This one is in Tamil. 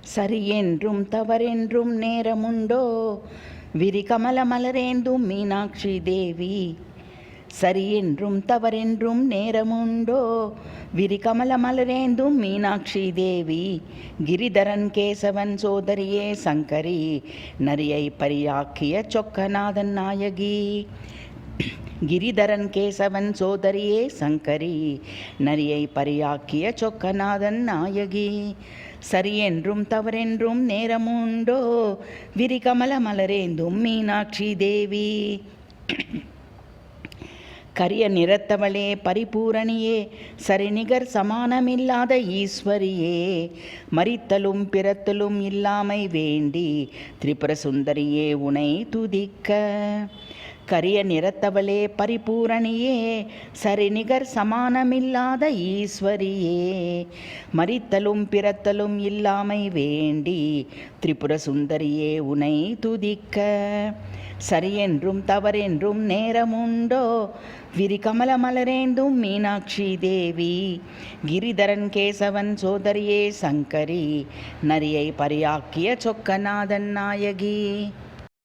சரியென்றும் தவறென்றும் நேரமுண்டோ விரிகமல மலரேந்தும் மீனாட்சி தேவி. சரியென்றும் தவறென்றும் நேரமுண்டோ விரிகமல மலரேந்தும் மீனாட்சி தேவி. கிரிதரன் கேசவன் சோதரியே சங்கரி, நரியை பரியாக்கிய சொக்கநாதன் நாயகி. கிரிதரன் கேசவன் சோதரியே சங்கரி, நரியை பரியாக்கிய சொக்கநாதன் நாயகி. சரியென்றும் தவறென்றும் நேரமுண்டோ விரிகமல மலரேந்தும் மீனாட்சி தேவி. கரிய நிறத்தவளே பரிபூரணியே, சரிநிகர் சமானமில்லாத ஈஸ்வரியே. மரித்தலும் பிறத்தலும் இல்லாமை வேண்டி திரிபுர சுந்தரியே உனை துதிக்க. கரிய நிறத்தவளே பரிபூரணியே, சரிநிகர் சமானமில்லாத ஈஸ்வரியே. மரித்தலும் பிறத்தலும் இல்லாமை வேண்டி திரிபுர சுந்தரியே உனை துதிக்க. சரியென்றும் தவறென்றும் நேரமுண்டோ விரிகமல மலரேந்தும் மீனாட்சி தேவி. கிரிதரன் கேசவன் சோதரியே சங்கரி, நரியை பரியாக்கிய சொக்கநாதன் நாயகி.